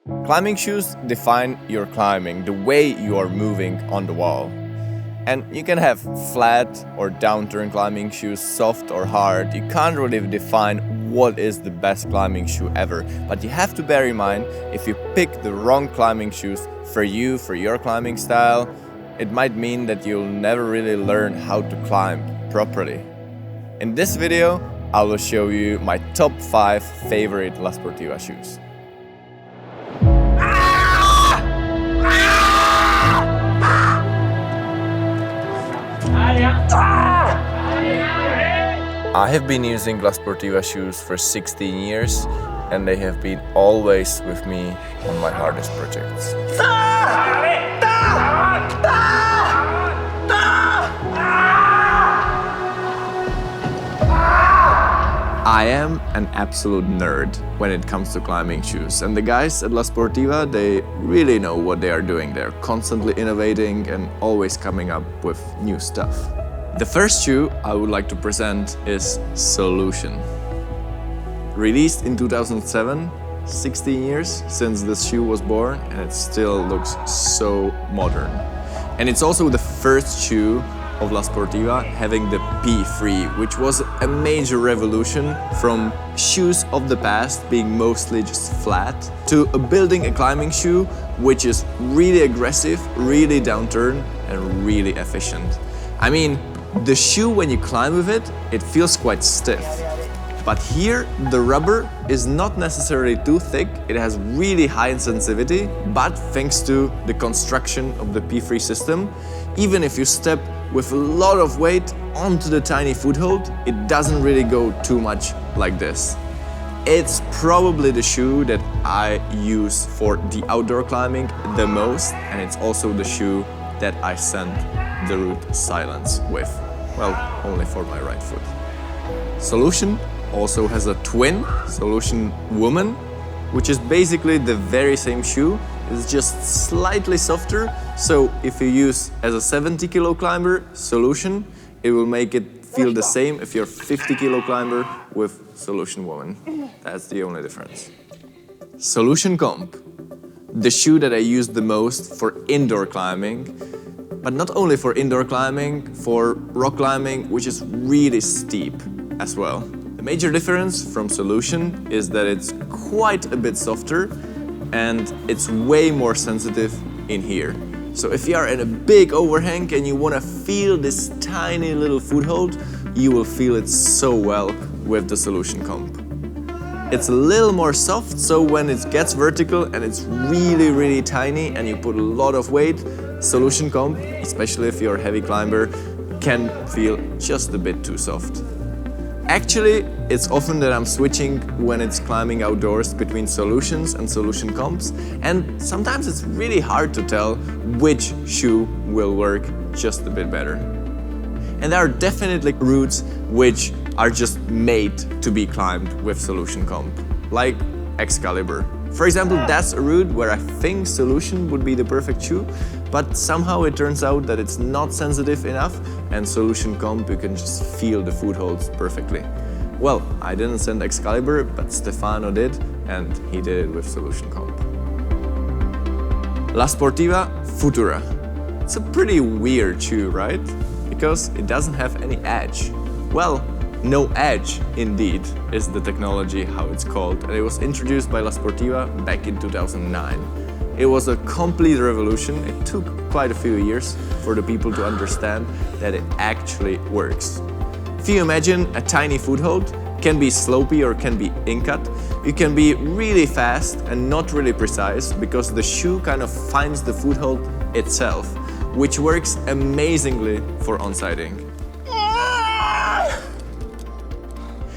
Climbing shoes define your climbing, the way you are moving on the wall. And you can have flat or downturn climbing shoes, soft or hard. You can't really define what is the best climbing shoe ever. But you have to bear in mind, if you pick the wrong climbing shoes for you, for your climbing style, it might mean that you'll never really learn how to climb properly. In this video, I will show you my top 5 favorite La Sportiva shoes. I have been using La Sportiva shoes for 16 years and they have been always with me on my hardest projects. I am an absolute nerd when it comes to climbing shoes, and the guys at La Sportiva, they really know what they are doing. They're constantly innovating and always coming up with new stuff. The first shoe I would like to present is Solution. Released in 2007, 16 years since this shoe was born, and it still looks so modern. And it's also the first shoe of La Sportiva having the P3, which was a major revolution from shoes of the past being mostly just flat to building a climbing shoe which is really aggressive, really downturn and really efficient. I mean, the shoe when you climb with it, it feels quite stiff. But here the rubber is not necessarily too thick, it has really high sensitivity, but thanks to the construction of the P3 system, even if you step with a lot of weight onto the tiny foothold, it doesn't really go too much like this. It's probably the shoe that I use for the outdoor climbing the most, and it's also the shoe that I send the route silence with. Well, only for my right foot. Solution also has a twin, Solution Woman, which is basically the very same shoe. It's just slightly softer, so if you use as a 70 kilo climber Solution, it will make it feel the same if you're a 50 kilo climber with Solution Woman. That's the only difference. Solution Comp, the shoe that I use the most for indoor climbing, but not only for indoor climbing, for rock climbing, which is really steep as well. The major difference from Solution is that it's quite a bit softer and it's way more sensitive in here. So if you are in a big overhang and you want to feel this tiny little foothold, you will feel it so well with the Solution Comp. It's a little more soft, so when it gets vertical and it's really, really tiny and you put a lot of weight, Solution Comp, especially if you're a heavy climber, can feel just a bit too soft. Actually, it's often that I'm switching when it's climbing outdoors between Solutions and Solution Comps, and sometimes it's really hard to tell which shoe will work just a bit better. And there are definitely routes which are just made to be climbed with Solution Comp, like Excalibur. For example, that's a route where I think Solution would be the perfect shoe, but somehow it turns out that it's not sensitive enough, and Solution Comp, you can just feel the footholds perfectly. Well, I didn't send Excalibur, but Stefano did, and he did it with Solution Comp. La Sportiva Futura. It's a pretty weird shoe, right? Because it doesn't have any edge. Well, no edge, indeed, is the technology, how it's called, and it was introduced by La Sportiva back in 2009. It was a complete revolution. It took quite a few years for the people to understand that it actually works. If you imagine a tiny foothold, can be slopey or can be in-cut, you can be really fast and not really precise because the shoe kind of finds the foothold itself, which works amazingly for on-siding.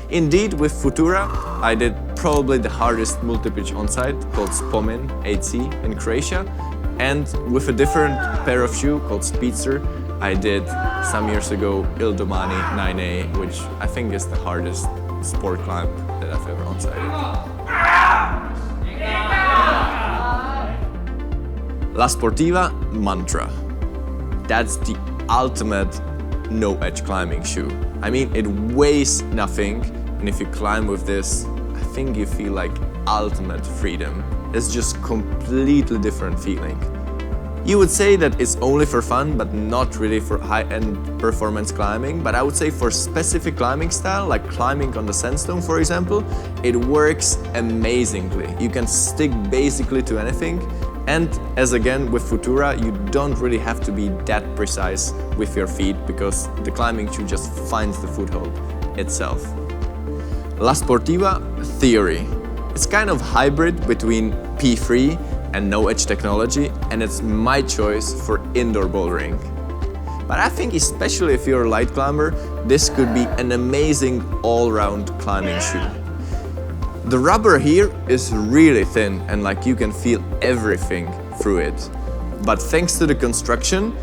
Indeed, with Futura, I did probably the hardest multi-pitch onside called Spomin 8C in Croatia, and with a different pair of shoe called Speedster, I did some years ago Il Domani 9A, which I think is the hardest sport climb that I've ever onsided. La Sportiva Mantra. That's the ultimate no-edge climbing shoe. I mean, it weighs nothing, and if you climb with this, I think you feel like ultimate freedom. It's just completely different feeling. You would say that it's only for fun, but not really for high-end performance climbing. But I would say for specific climbing style, like climbing on the sandstone, for example, it works amazingly. You can stick basically to anything. And as again with Futura, you don't really have to be that precise with your feet because the climbing shoe just finds the foothold itself. La Sportiva Theory. It's kind of hybrid between P3 and no-edge technology, and it's my choice for indoor bouldering. But I think especially if you're a light climber, this could be an amazing all-round climbing shoe. The rubber here is really thin and like you can feel everything through it. But thanks to the construction,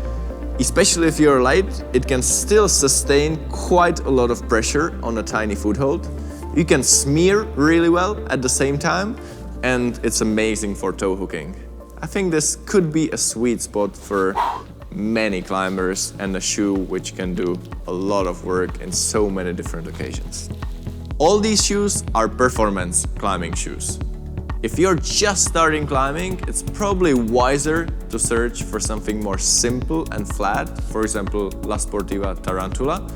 especially if you're light, it can still sustain quite a lot of pressure on a tiny foothold. You can smear really well at the same time, and it's amazing for toe hooking. I think this could be a sweet spot for many climbers and a shoe which can do a lot of work in so many different occasions. All these shoes are performance climbing shoes. If you're just starting climbing, it's probably wiser to search for something more simple and flat, for example, La Sportiva Tarantula.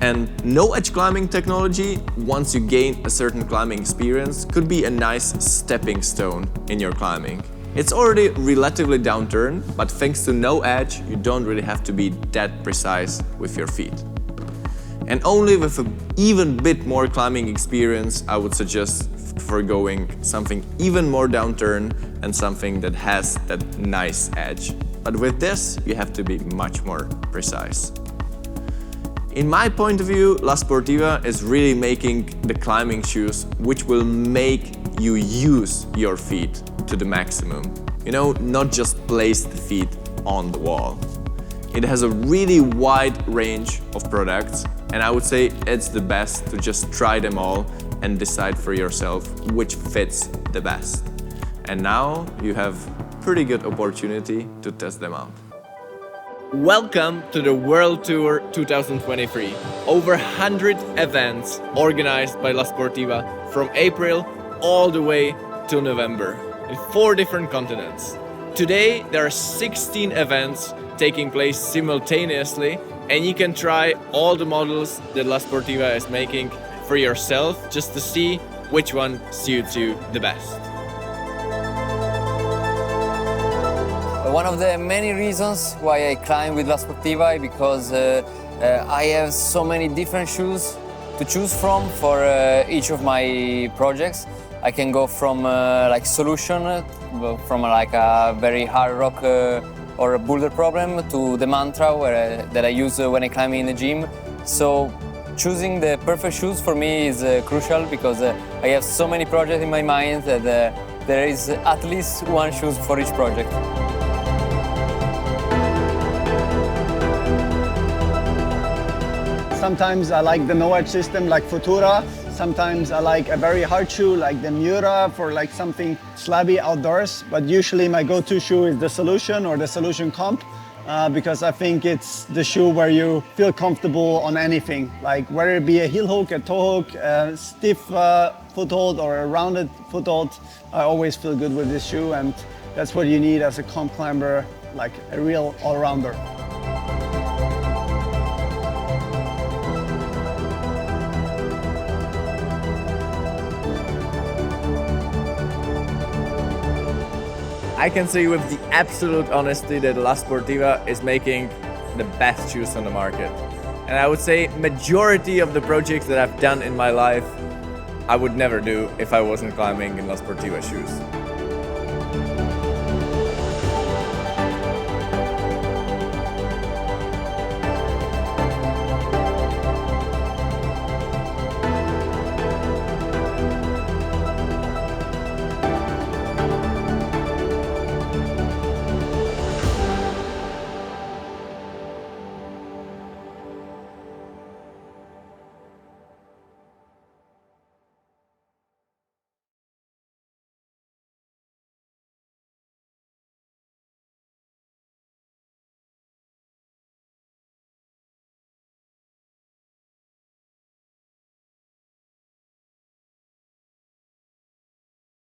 And no-edge climbing technology, once you gain a certain climbing experience, could be a nice stepping stone in your climbing. It's already relatively downturned, but thanks to no edge, you don't really have to be that precise with your feet. And only with an even bit more climbing experience, I would suggest forgoing something even more downturned and something that has that nice edge. But with this, you have to be much more precise. In my point of view, La Sportiva is really making the climbing shoes which will make you use your feet to the maximum. You know, not just place the feet on the wall. It has a really wide range of products, and I would say it's the best to just try them all and decide for yourself which fits the best. And now you have pretty good opportunity to test them out. Welcome to the World Tour 2023. Over 100 events organized by La Sportiva from April all the way to November in 4 different continents. Today there are 16 events taking place simultaneously, and you can try all the models that La Sportiva is making for yourself just to see which one suits you the best. One of the many reasons why I climb with La Sportiva is because I have so many different shoes to choose from for each of my projects. I can go from like Solution, from like a very hard rock or a boulder problem, to the Mantra that I use when I climb in the gym. So choosing the perfect shoes for me is crucial because I have so many projects in my mind that there is at least one shoes for each project. Sometimes I like the no-edge system like Futura. Sometimes I like a very hard shoe like the Mura for like something slabby outdoors. But usually my go-to shoe is the Solution or the Solution Comp because I think it's the shoe where you feel comfortable on anything. Like whether it be a heel hook, a toe hook, a stiff foothold or a rounded foothold, I always feel good with this shoe, and that's what you need as a comp climber, like a real all-rounder. I can say with the absolute honesty that La Sportiva is making the best shoes on the market. And I would say majority of the projects that I've done in my life, I would never do if I wasn't climbing in La Sportiva shoes.